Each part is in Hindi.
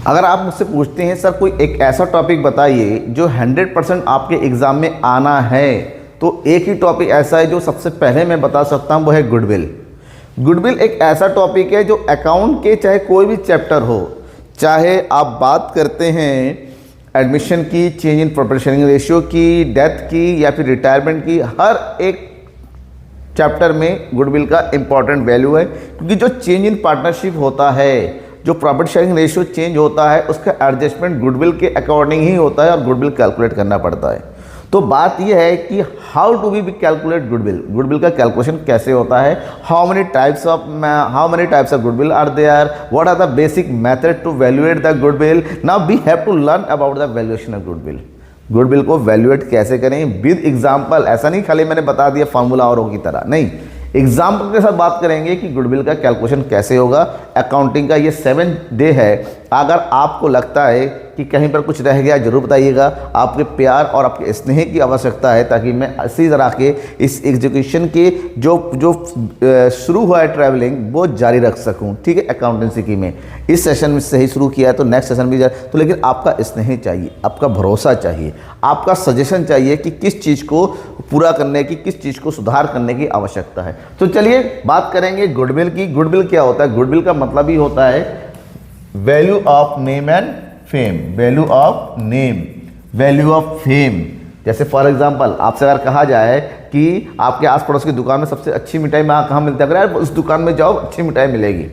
अगर आप मुझसे पूछते हैं सर कोई एक ऐसा टॉपिक बताइए जो 100% आपके एग्ज़ाम में आना है, तो एक ही टॉपिक ऐसा है जो सबसे पहले मैं बता सकता हूँ, वो है गुडविल। गुडविल एक ऐसा टॉपिक है जो अकाउंट के चाहे कोई भी चैप्टर हो, चाहे आप बात करते हैं एडमिशन की, change in profit sharing ratio की, डेथ की या फिर रिटायरमेंट की, हर एक चैप्टर में गुडविल का इंपॉर्टेंट वैल्यू है। क्योंकि जो चेंज इन पार्टनरशिप होता है, जो प्रॉफिट शेयरिंग रेशियो चेंज होता है, उसका एडजस्टमेंट गुडविल के अकॉर्डिंग ही होता है और गुडविल कैलकुलेट करना पड़ता है। तो बात यह है कि how to be calculate goodwill, goodwill का कैलकुलेशन कैसे होता है, how many types of goodwill are there, what are the basic method to valuate the goodwill. Now we have to learn about the valuation of goodwill. Goodwill को वैल्यूएट कैसे करें विद एग्जाम्पल, ऐसा नहीं खाली मैंने बता दिया फार्मूला औरों की तरह, नहीं, एग्जाम्पल के साथ बात करेंगे कि गुडविल का कैलकुलेशन कैसे होगा। अकाउंटिंग का ये 7 डे है। अगर आपको लगता है कि कहीं पर कुछ रह गया जरूर बताइएगा। आपके प्यार और आपके स्नेह की आवश्यकता है ताकि मैं इसी तरह के इस एजुकेशन के जो शुरू हुआ है ट्रैवलिंग वो जारी रख सकूं, ठीक है। अकाउंटेंसी की में इस सेशन में से ही शुरू किया है तो नेक्स्ट सेशन भी जाए तो, लेकिन आपका स्नेह चाहिए, आपका भरोसा चाहिए, आपका सजेशन चाहिए कि किस चीज़ को पूरा करने की, किस चीज़ को सुधार करने की आवश्यकता है। तो चलिए बात करेंगे गुडविल की। गुडविल क्या होता है? गुडविल का मतलब ही होता है value of name and fame, value of name, value of fame. जैसे फॉर एग्जांपल आपसे अगर कहा जाए कि आपके आस पड़ोस की दुकान में सबसे अच्छी मिठाई कहाँ मिलती है, अगर यार उस दुकान में जाओ अच्छी मिठाई मिलेगी,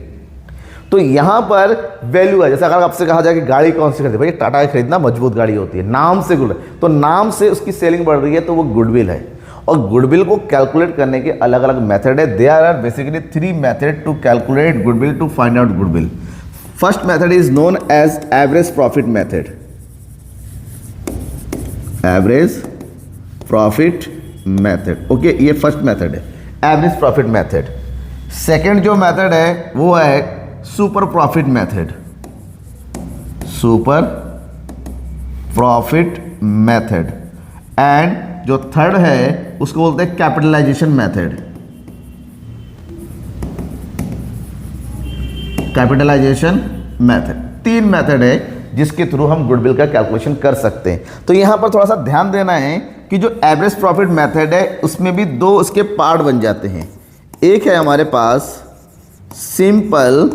तो यहाँ पर वैल्यू है। जैसे अगर आपसे कहा जाए कि गाड़ी कौन सी खरीदी, भाई टाटा की खरीदना, मजबूत गाड़ी होती है, नाम से गुड, तो नाम से उसकी सेलिंग बढ़ रही है तो वो गुडविल है। और गुडविल को कैलकुलेट करने के अलग अलग मेथड है। There are basically 3 method to calculate goodwill, to find out goodwill. First method is known as average profit method. Average profit method. Okay, ये first method है, average profit method. Second जो method है वो है super profit method. Super profit method. And जो third है उसको बोलते हैं capitalization method. Capitalization method. 3 method है जिसके थ्रू हम गुडविल का कैलकुलेशन कर सकते हैं। तो यहाँ पर थोड़ा सा ध्यान देना है कि जो एवरेज प्रॉफिट मेथड है उसमें भी 2 उसके पार्ट बन जाते हैं। एक है हमारे पास सिंपल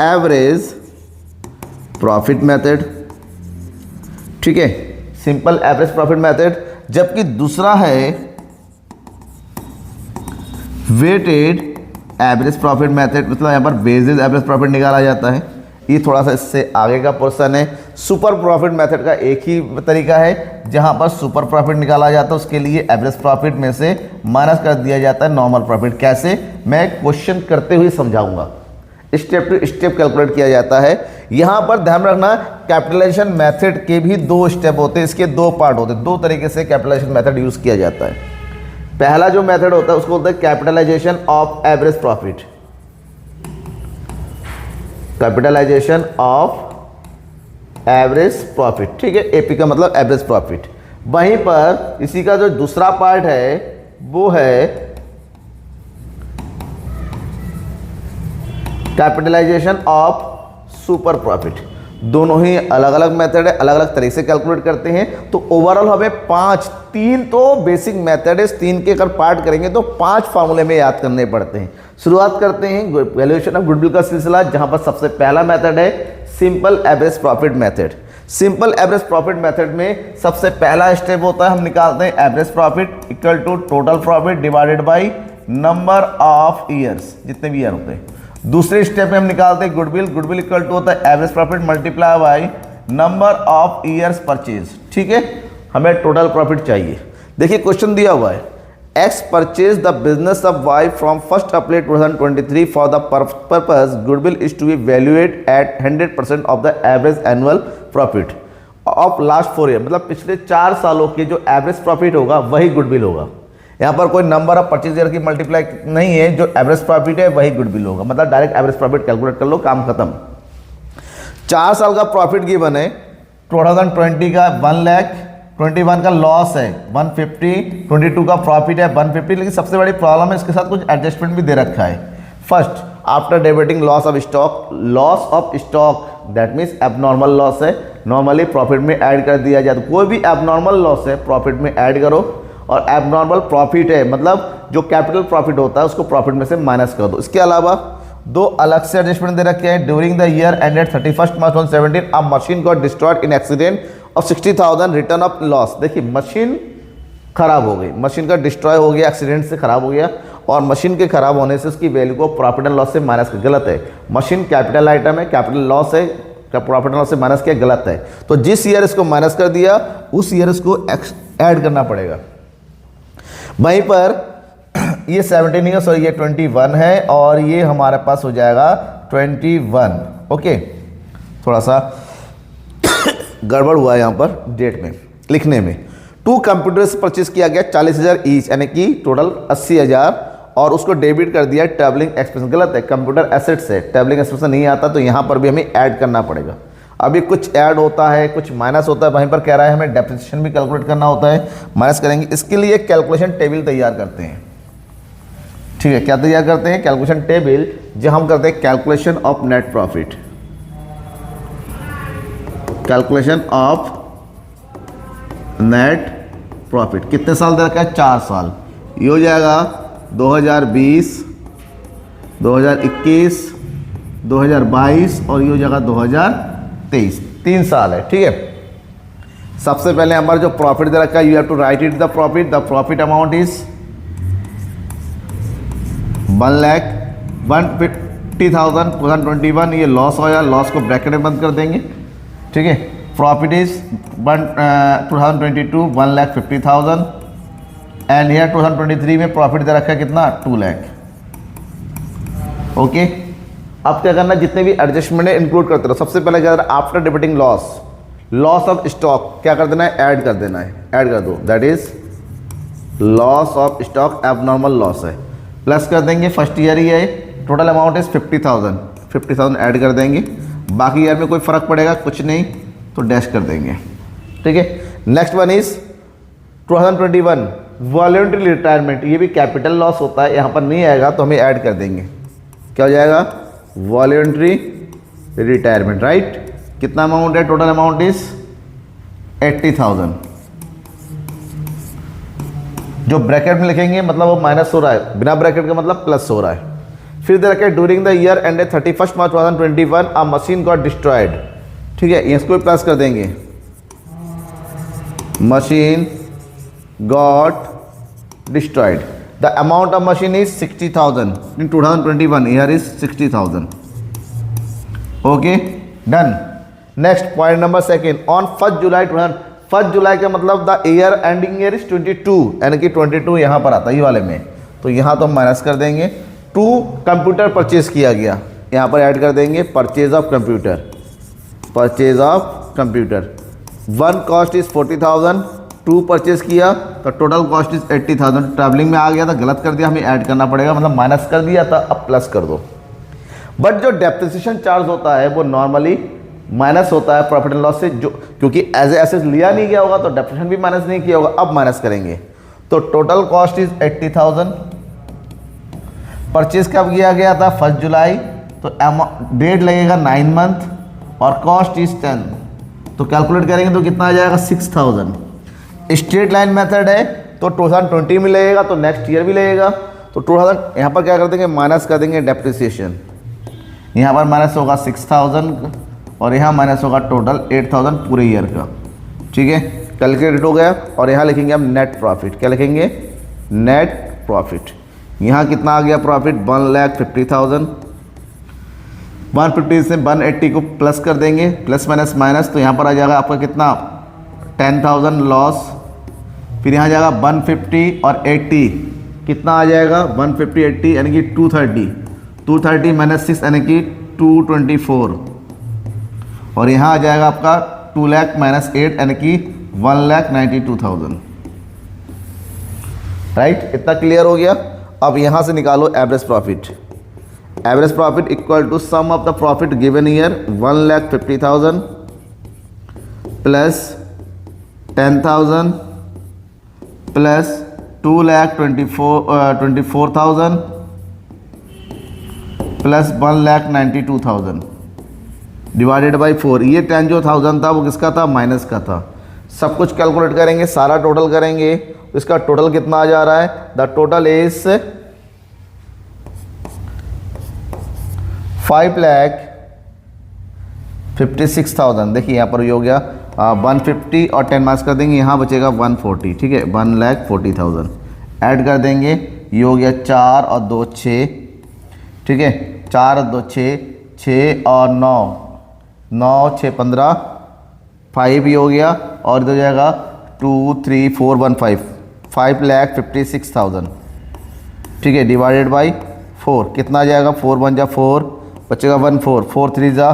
एवरेज प्रॉफिट मेथड, ठीक है, सिंपल एवरेज प्रॉफिट मेथड। जबकि दूसरा है वेटेड एवरेज प्रॉफिट मेथड, मतलब यहाँ पर बेसिस एवरेज प्रॉफिट निकाला जाता है। ये थोड़ा सा इससे आगे का पोर्शन है। सुपर प्रॉफिट मेथड का एक ही तरीका है जहाँ पर सुपर प्रॉफिट निकाला जाता है, उसके लिए एवरेज प्रॉफिट में से माइनस कर दिया जाता है नॉर्मल प्रॉफिट। कैसे, मैं क्वेश्चन करते हुए समझाऊंगा। स्टेप टू स्टेप कैलकुलेट किया जाता है। यहाँ पर ध्यान रखना कैपिटलाइजेशन मेथड के भी 2 स्टेप होते हैं, इसके 2 पार्ट होते हैं। 2 तरीके से कैपिटलाइजेशन मेथड यूज किया जाता है। पहला जो मेथड होता है उसको बोलते हैं capitalization of average profit, capitalization of average profit, ठीक है। एपी का मतलब एवरेज प्रॉफिट। वहीं पर इसी का जो दूसरा पार्ट है वो है कैपिटलाइजेशन ऑफ सुपर प्रॉफिट। दोनों ही अलग अलग मेथड है, अलग अलग तरीके से कैलकुलेट करते हैं। तो ओवरऑल हमें 3 तो बेसिक मेथड है, 3 के अगर पार्ट करेंगे तो 5 फार्मूले में याद करने पड़ते हैं। शुरुआत करते हैं वैल्यूएशन ऑफ गुडविल का सिलसिला, जहां पर सबसे पहला मेथड है simple average profit method. Simple average profit method में सबसे पहला स्टेप होता है, हम निकालते हैं average profit equal to total profit divided by number of years, जितने भी ईयर होते हैं। दूसरे स्टेप में हम निकालते हैं गुडविल, गुडविल इक्वल टू होता है average profit multiply by number of years purchase, ठीक है। हमें टोटल प्रॉफिट चाहिए। देखिए क्वेश्चन दिया हुआ है, X purchase the business of Y from 1 April 2023 for the purpose goodwill is to be valuate at 100% of the average annual profit of last 4 year. मतलब पिछले 4 सालों के जो एवरेज प्रॉफिट होगा वही गुडविल होगा। यहाँ पर कोई नंबर ऑफ परचेज ईयर की मल्टीप्लाई नहीं है, जो एवरेज प्रॉफिट है वही गुडविल होगा। मतलब डायरेक्ट एवरेज प्रॉफिट कैलकुलेट कर लो, काम खत्म। 4 साल का प्रॉफिट गिवन है, 2020 का 1 लाख, 21 का लॉस है 150, 22 का प्रॉफिट है 150। लेकिन सबसे बड़ी प्रॉब्लम है इसके साथ कुछ एडजस्टमेंट भी दे रखा है। First after debiting loss of stock that means abnormal loss है, नॉर्मली प्रॉफिट में ऐड कर दिया जाए। तो कोई भी एबनॉर्मल लॉस है प्रॉफिट में ऐड करो, और एबनॉर्मल प्रॉफिट है मतलब जो कैपिटल प्रॉफिट होता है उसको प्रॉफिट में से माइनस कर दो। इसके अलावा दो अलग से एडजस्टमेंट दे रखे हैं। During the year ended 31 March 2017 a machine got destroyed in accident of 60,000 return of loss. देखिए मशीन खराब हो गई, मशीन का डिस्ट्रॉय हो गया, एक्सीडेंट से खराब हो गया, और मशीन के खराब होने से उसकी वैल्यू को प्रॉफिट एंड लॉस से माइनस कर, गलत है। मशीन कैपिटल आइटम है, कैपिटल लॉस है, प्रॉफिट एंड लॉस से माइनस किया, गलत है। तो जिस ईयर इसको माइनस कर दिया उस ईयर इसको ऐड करना पड़ेगा। वहीं पर ये 17 ईयर्स और ये 21 है, और ये हमारे पास हो जाएगा 21। ओके, थोड़ा सा गड़बड़ हुआ है यहाँ पर डेट में लिखने में। 2 कंप्यूटर्स परचेज किया गया 40,000 ईच, यानी कि टोटल 80,000, और उसको डेबिट कर दिया ट्रैवलिंग एक्सपेंस। गलत है, कंप्यूटर एसेट्स है, ट्रैवलिंग एक्सपेंस नहीं आता, तो यहाँ पर भी हमें ऐड करना पड़ेगा। अभी कुछ ऐड होता है कुछ माइनस होता है, वहीं पर कह रहा है हमें डेप्रिसिएशन भी कैलकुलेट करना होता है, माइनस करेंगे। इसके लिए कैलकुलेशन टेबल तैयार करते हैं। ठीक है, क्या तैयार करते हैं? कैलकुलेशन टेबल, जो हम करते हैं calculation of net profit. Calculation of net profit कितने साल दे रखा है? 4 साल। ये हो जाएगा 2020, 2021, 2022 और ये हो जाएगा 2023। 3 साल है। ठीक है, सबसे पहले हमारा जो प्रॉफिट दे रखा है you have to write it the profit amount is 1,50,000 2021। ये लॉस हो गया, लॉस को ब्रैकेट में बंद कर देंगे। ठीक है, प्रॉफिट इज 2022 1,50,000 एंड हियर 2023 में प्रॉफिट दे रखा है कितना? 2 लाख। ओके, अब क्या करना है? जितने भी एडजस्टमेंट है इंक्लूड करते रहो। सबसे पहले क्या करना है? After debiting loss of stock क्या कर देना है? ऐड कर देना है, ऐड कर दो, that is loss of stock abnormal loss है, प्लस कर देंगे। फर्स्ट ईयर ही है, टोटल अमाउंट इज 50,000 ऐड कर देंगे। बाकी ईयर में कोई फर्क पड़ेगा? कुछ नहीं, तो डैश कर देंगे। ठीक है, next one is 2021 voluntary retirement. ये भी कैपिटल लॉस होता है, यहाँ पर नहीं आएगा तो हमें ऐड कर देंगे। क्या हो जाएगा? Voluntary retirement, right. कितना अमाउंट है? Total amount is 80,000। जो ब्रैकेट में लिखेंगे मतलब वो माइनस हो रहा है, बिना ब्रैकेट का मतलब प्लस हो रहा है। फिर दे रखे during the year ended 31 March 2021 a machine got destroyed. ठीक है, इसको भी प्लस कर देंगे। Machine got destroyed, the amount of machine is 60,000 in 2021, year is 60,000। Okay, done. Next point number second, on 1 जुलाई 1 जुलाई का मतलब the year ending year is 22, यानी कि 22 यहाँ पर आता है ये वाले में, तो यहाँ तो माइनस कर देंगे। 2 कंप्यूटर परचेज किया गया, यहाँ पर ऐड कर देंगे purchase of computer. 1 cost is 40,000, 2 purchase किया तो टोटल कॉस्ट इज 80,000। ट्रैवलिंग में आ गया था, गलत कर दिया, हमें ऐड करना पड़ेगा, मतलब माइनस कर दिया था, अब प्लस कर दो। बट जो डेप्रिसिएशन चार्ज होता है वो नॉर्मली माइनस होता है प्रॉफिट एंड लॉस से, जो क्योंकि एज एसेट लिया नहीं गया होगा तो डेप्रिसिएशन भी माइनस नहीं किया होगा, अब माइनस करेंगे। तो टोटल कॉस्ट इज 80,000। परचेज कब किया गया था? 1 जुलाई, तो डेट लगेगा 9 मंथ और कॉस्ट इज 10, तो कैलकुलेट करेंगे तो कितना आ जाएगा? 6,000। स्ट्रेट लाइन मेथड है तो 2020 में लगेगा तो नेक्स्ट ईयर भी लगेगा, तो 2000 यहाँ पर क्या कर देंगे? माइनस कर देंगे डेप्रिसिएशन। यहाँ पर माइनस होगा 6,000 और यहाँ माइनस होगा टोटल 8,000 पूरे ईयर का। ठीक है, कैलकुलेट हो गया। और यहाँ लिखेंगे हम नेट प्रॉफिट। क्या लिखेंगे? Net profit. यहाँ कितना आ गया प्रॉफिट? 1,50,000। 150 से 180 को प्लस कर देंगे, प्लस माइनस माइनस, तो यहाँ पर आ जाएगा आपका कितना? 10,000 लॉस। फिर यहाँ जाएगा 150 और 80, कितना आ जाएगा? 150 80 यानी कि 230 माइनस 6 यानी कि 224, और यहाँ आ जाएगा आपका 2 लाख माइनस 8 यानी कि 1,92,000। राइट, इतना क्लियर हो गया। अब यहाँ से निकालो average profit. Average profit equal to sum of the profit given year 1,50,000 plus 10,000 plus 2,24,000 plus 1,92,000 divided by 4। ये 10 जो 1000 था वो किसका था, माइनस का था। सब कुछ कैलकुलेट करेंगे, सारा टोटल करेंगे, इसका टोटल कितना आ जा रहा है, द टोटल इज 5,56,000। देखिए यहाँ पर ये हो गया 150 और 10 माइनस कर देंगे, यहाँ बचेगा 140, ठीक है, 1,40,000 ऐड कर देंगे, ये हो गया 4 और 2 6, ठीक है, 4 और 2 6, 6 और 9 9 6 15, 5 ही हो गया, और इधर जाएगा 2 3 4 1 5,56,000, ठीक है, डिवाइडेड बाई 4 कितना आ जाएगा, 4 1 जा 4, बचेगा 1 4, 4 3 जा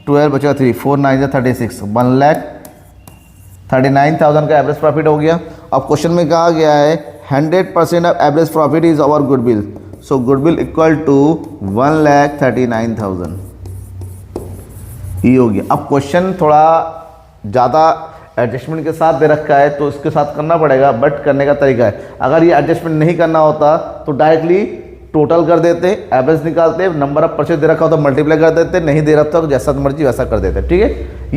12, बचेगा 3, 4 9 जा 36, 1,39,000 का एवरेज प्रॉफिट हो गया। अब क्वेश्चन में कहा गया है 100% of average profit is our goodwill, so goodwill equal to 1,39,000 ये हो गया। अब क्वेश्चन थोड़ा ज़्यादा एडजस्टमेंट के साथ दे रखा है तो इसके साथ करना पड़ेगा, बट करने का तरीका है। अगर ये एडजस्टमेंट नहीं करना होता तो डायरेक्टली टोटल कर देते, एवरेज निकालते, नंबर ऑफ परचेज दे रखा हो तो मल्टीप्लाई कर देते, नहीं दे रखा तो जैसा मर्जी वैसा कर देते, ठीक है।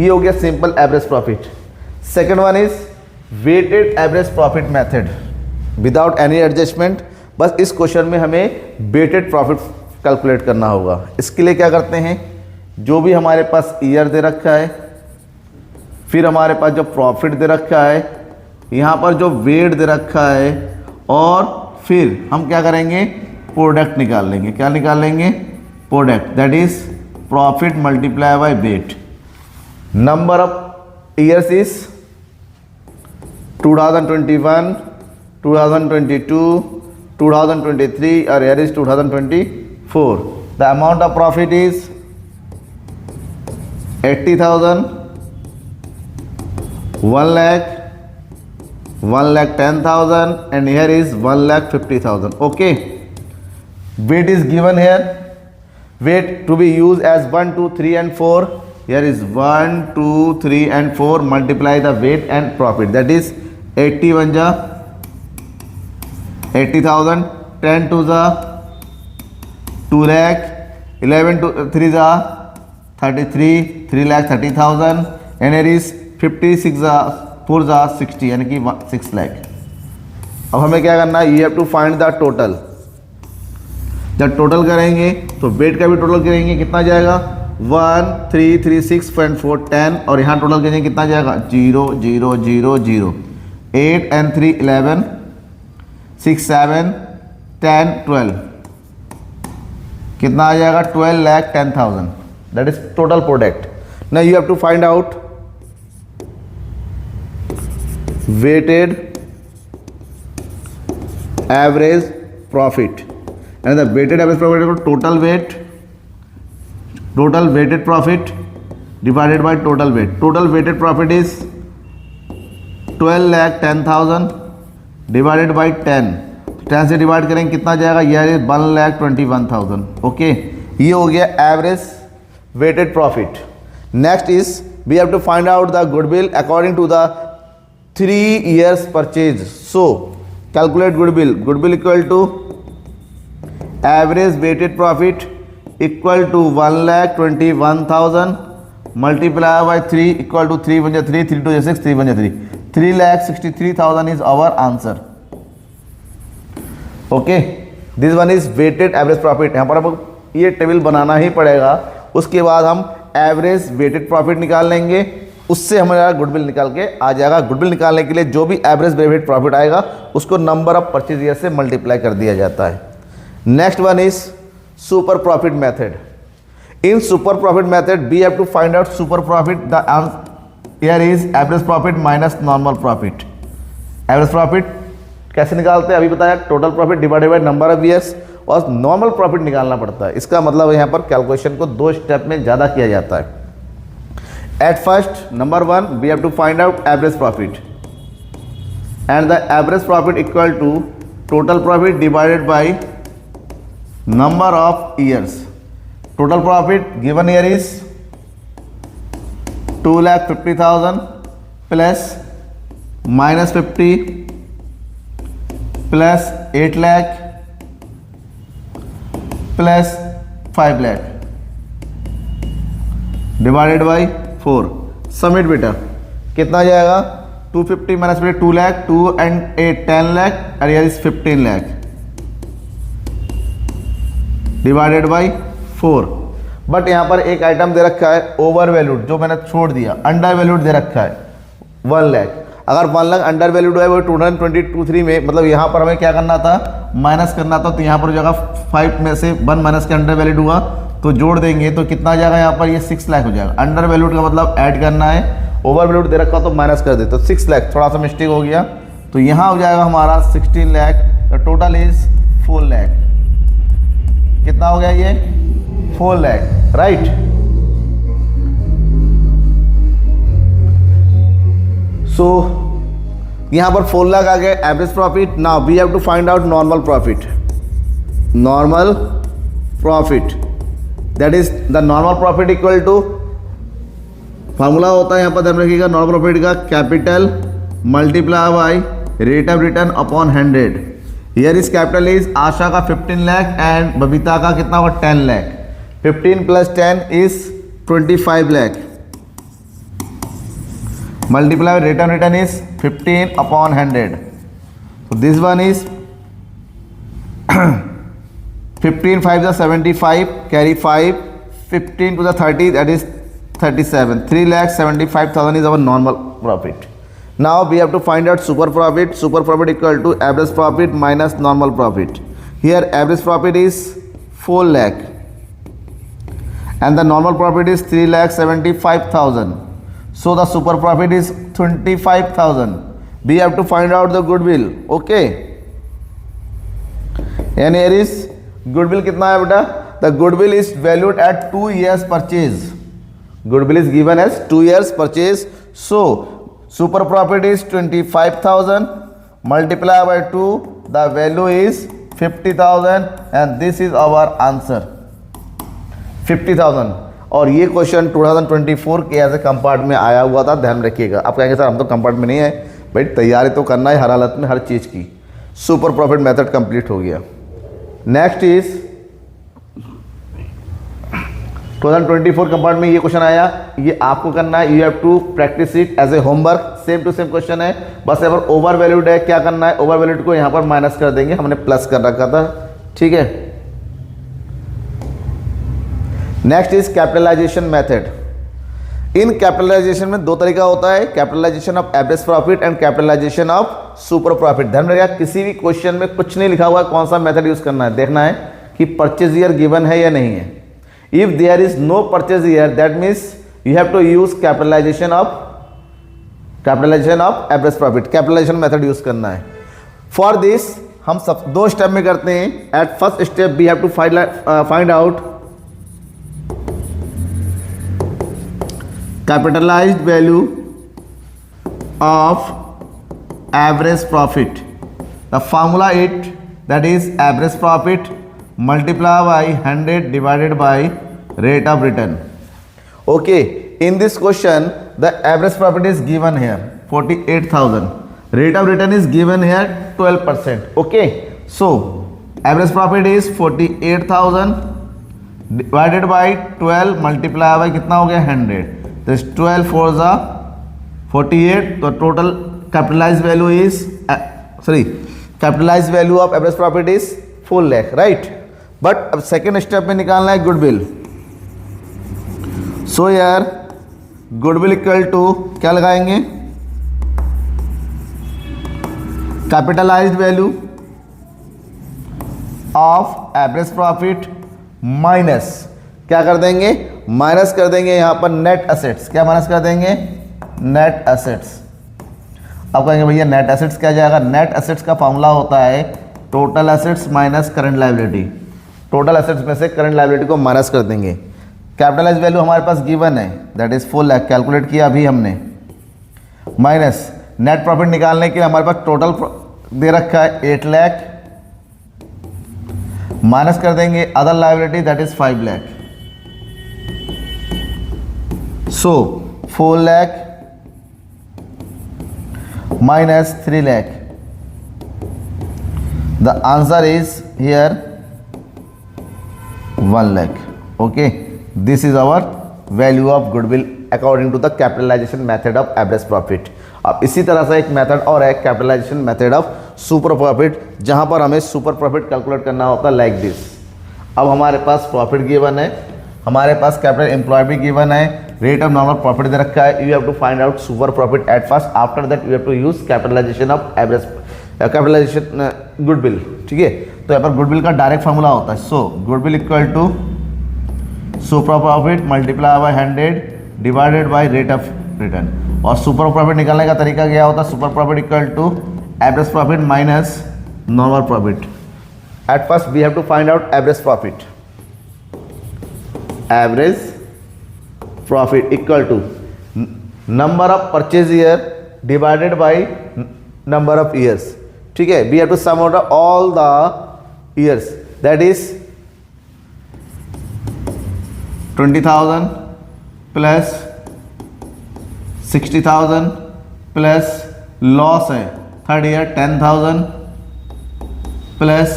ये हो गया simple average profit. Second one is weighted average profit method without any adjustment. बस इस क्वेश्चन में हमें वेटेड प्रॉफिट कैलकुलेट करना होगा। इसके लिए क्या करते हैं, जो भी हमारे पास ईयर दे रखा है, फिर हमारे पास जो प्रॉफिट दे रखा है, यहाँ पर जो वेट दे रखा है, और फिर हम क्या करेंगे, प्रोडक्ट निकाल लेंगे। क्या निकाल लेंगे, product, that is profit multiply by weight. Number of years is 2021, 2022, 2023 और year is 2024। The amount of profit is 80,000, 1 lakh, 1,10,000 and here is 1,50,000. Okay, weight is given here, weight to be used as 1 2 3 and 4. Here is 1 2 3 and 4, multiply the weight and profit, that is 81 ja 80,000, 10 2 ja 2 lakh, 11 2 3 ja 33, 3,30,000 and here is 56 जा 4 जा 60 यानी कि 6 लाख। अब हमें क्या करना है, you have to find the total. जब टोटल करेंगे तो वेट का भी टोटल करेंगे, कितना जाएगा 1 3 3 6 4 10, और यहाँ टोटल करेंगे कितना जाएगा 0 0 0 0, 8 and 3 11, 6 7 10 12, कितना आ जाएगा 12,10,000, that is total product. Now you have to find out weighted average profit, and the weighted average profit is total weighted profit divided by total weight. Total weighted profit is 12,10,000 divided by 10, 10 से डिवाइड करेंगे कितना जाएगा, यह 1,21,000। ओके, ये हो गया average weighted profit. Next is we have to find out the goodwill according to the 3 years purchase. So calculate goodwill. Goodwill equal to average weighted profit equal to 1,21,000 multiply by 3 equal to 3 1 3, 3 2 6, 3 1 3, 3,63,000 is our answer. Okay, this one is weighted average profit. यहाँ पर हम ये टेबल बनाना ही पड़ेगा, उसके बाद हम एवरेज वेटेड प्रॉफिट निकाल लेंगे, उससे हमारा गुडविल निकाल के आ जाएगा। गुडविल निकालने के लिए जो भी एवरेज वेटेड प्रॉफिट आएगा उसको नंबर ऑफ परचेज ईयर से मल्टीप्लाई कर दिया जाता है। Next one is super profit method. In super profit method we have to find out super profit. The here is average profit minus normal profit. Average profit कैसे निकालते हैं अभी बताया, total profit divided by number of years, और नॉर्मल प्रॉफिट निकालना पड़ता है। इसका मतलब यहाँ पर कैलकुलेशन को 2 स्टेप में ज़्यादा किया जाता है। At first, number 1, we have to find out average profit, and the average profit equal to total profit divided by number of years. Total profit given here is 2,50,000 plus minus 50 plus 8 lakh plus 5 lakh divided by 4। Submit बेटा, कितना आ जाएगा 250 माइनस 2 लाख, 2 and 8 10 लाख, और यार is 15 lakh divided by 4। But यहाँ पर एक आइटम दे रखा है ओवर वैल्यूड, जो मैंने छोड़ दिया, अंडर वैल्यूड दे रखा है 1 लाख। अगर 1 लाख अंडर वैल्यूड है वो 223 में, मतलब यहाँ पर हमें क्या करना था, माइनस करना था। तो यहाँ पर जगह 5 में से 1 माइनस के अंडर वैल्यूड हुआ तो जोड़ देंगे तो कितना आ जाएगा, यहाँ पर ये 6 लाख हो जाएगा। अंडर वैल्यूड का मतलब ऐड करना है, ओवर वैल्यूड दे रखा तो माइनस कर दे, तो 6 लाख, थोड़ा सा मिस्टेक हो गया। तो यहाँ हो जाएगा हमारा 16 लाख, तो टोटल इज 4 लाख। कितना हो गया ये 4 लाख, राइट। सो यहाँ पर 4 लाख आ गए average profit. Now we have to find out normal profit. Normal profit that is the normal profit equal to, formula होता है यहाँ पर ध्यान रखिएगा, नॉर्मल प्रॉफिट का capital multiply by rate of return upon 100। Here is capital is Asha का 15 लाख एंड बबीता का कितना होगा 10 lakh. 15 plus 10 is 25 lakh multiply rate of return is 15 upon 100। So this one is 15 5 is 75, carry 5, 15 to the 30, that is 37. 3,75,000 is our normal profit. Now we have to find out super profit. Super profit equal to average profit minus normal profit. Here average profit is 4 lakh and the normal profit is 3,75,000. So the super profit is 25,000. We have to find out the goodwill. Okay. And here is goodwill कितना है बेटा? The goodwill is valued at 2 years purchase. Goodwill is given as 2 years purchase. So super profit is 25,000 multiplied by 2. The value is 50,000 and this is our answer 50,000। और ये क्वेश्चन 2024 के ऐसे कंपार्ट में आया हुआ था, ध्यान रखिएगा। आप कहेंगे सर हम तो कंपार्ट में नहीं है, भाई तैयारी तो करना है हर हालत में हर चीज़ की। सुपर प्रॉफिट मेथड कंप्लीट हो गया। नेक्स्ट इज 2024 कंपार्ट में ये क्वेश्चन आया, ये आपको करना है। You have to practice it as a homework. Same to same question है, बस अगर ओवर वैल्यूड है क्या करना है, ओवर वैल्यूड को यहाँ पर माइनस कर देंगे, हमने प्लस कर रखा था, ठीक है। Next is capitalization method. In capitalization में दो तरीका होता है, capitalization of average profit and capitalization of super profit. ध्यान रखिएगा किसी भी क्वेश्चन में कुछ नहीं लिखा हुआ कौन सा मेथड यूज करना है, देखना है कि परचेज ईयर गिवन है या नहीं है। If there is no purchase year that means you have to use capitalization of average profit, capitalization method use करना है। फॉर दिस हम सब दो स्टेप में करते हैं। At first step we have to find out capitalized value of average profit. The formula it that is average profit multiplied by 100 divided by rate of return. Okay, in this question the average profit is given here 48,000, rate of return is given here 12%. Okay, so average profit is 48,000 divided by 12 multiplied by कितना हो गया 100, तो 12 4 ज़ा 48। तो total capitalize value is capitalize value of average profit is 4 lakh, right. But अब सेकेंड स्टेप में निकालना है गुडविल। सो यार गुडविल इक्वल टू क्या लगाएंगे, capitalised value of average profit minus क्या कर देंगे, माइनस कर देंगे यहाँ पर नेट एसेट्स। क्या माइनस कर देंगे, नेट एसेट्स। अब कहेंगे भैया नेट एसेट्स क्या जाएगा, नेट एसेट्स का फॉर्मूला होता है total assets minus current liability. Total assets में से करंट लायबिलिटी को माइनस कर देंगे। कैपिटलाइज वैल्यू हमारे पास गिवन है दैट इज 4 लाख, कैलकुलेट किया अभी हमने, माइनस नेट प्रॉफिट निकालने के लिए हमारे पास टोटल दे रखा है 8 लाख, माइनस कर देंगे other liability that is 5 lakh. So 4 lakh minus 3 lakh. The answer is here 1 lakh. Okay, this is our value of goodwill according to the capitalization method of average profit. अब इसी तरह से एक मेथड और है capitalization method of super profit, जहां पर हमें सुपर प्रॉफिट कैलकुलेट करना होता है लाइक दिस। अब हमारे पास प्रॉफिट गिवन है, हमारे पास कैपिटल एम्प्लॉय भी गिवन है, रेट ऑफ नॉर्मल प्रॉफिट दे रखा है, you have to find out super profit at first, after that you have to use capitalization of average capitalization goodwill. ठीक है, तो यहाँ पर गुडविल का डायरेक्ट फॉर्मूला होता है, so goodwill equal to super profit multiply by 100 divided by rate of return. और सुपर प्रॉफिट निकालने का तरीका क्या होता है, super profit equal to average profit minus normal profit. At first we have to find out average profit, average profit equal to number of purchase year divided by number of years. ठीक है, we have to sum out all the years, that is 20,000 plus 60,000 plus loss है third year 10,000 plus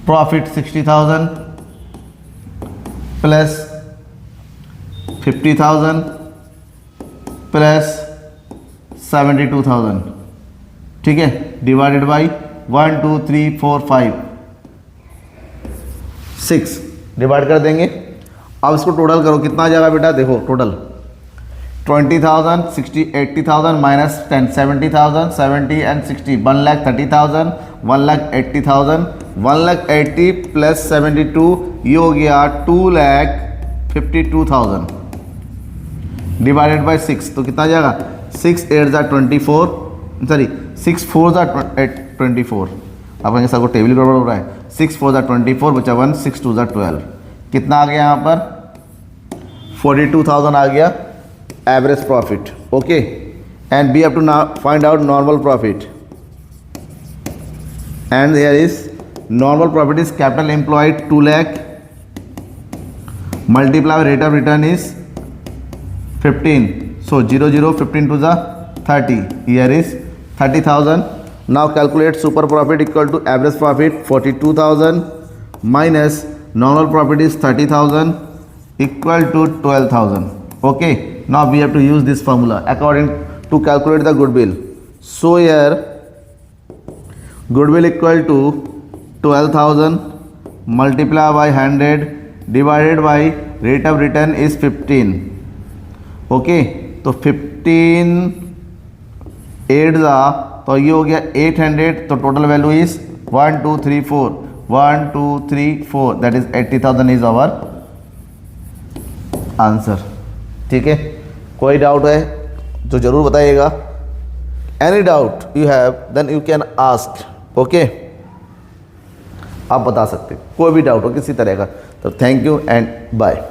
profit 60,000 plus 50,000 plus 72,000। ठीक है, डिवाइडेड बाई 1 2 3 4 5 6 डिवाइड कर देंगे। अब इसको टोटल करो, कितना आ जाएगा बेटा, देखो टोटल 20,000 60 80,000 माइनस 10 70,000 70 एंड 60 1,30,000 1,80,000 1,80 प्लस 72 ये हो गया 2,52,000 डिवाइडेड बाई 6, तो कितना आ जाएगा 6 8 24 सॉरी 6 4 24। आप कहेंगे सर को टेबल गड़बड़ हो रहा है, 6 4 24 बचा 1 6 2 12, कितना आ गया यहाँ पर 42,000 आ गया average profit. Okay, and we have to find out normal profit, and here is normal profit is capital employed 2 lakh multiply rate of return is 15, so 0 0 15 to the 30, here is 30,000. Now calculate super profit equal to average profit 42,000 minus normal profit is 30,000 equal to 12,000. Okay, now we have to use this formula according to calculate the goodwill. So here goodwill equal to 12,000 multiply by 100 divided by rate of return is 15. Okay, तो 15 8 तो ये हो गया 800, तो total value is 1 2 3 4 1 2 3 4 that is 80,000 is our answer. ठीक है, कोई डाउट है तो जरूर बताइएगा, any doubt you have then you can ask. Okay, आप बता सकते कोई भी डाउट हो किसी तरह का। तो थैंक यू एंड बाय।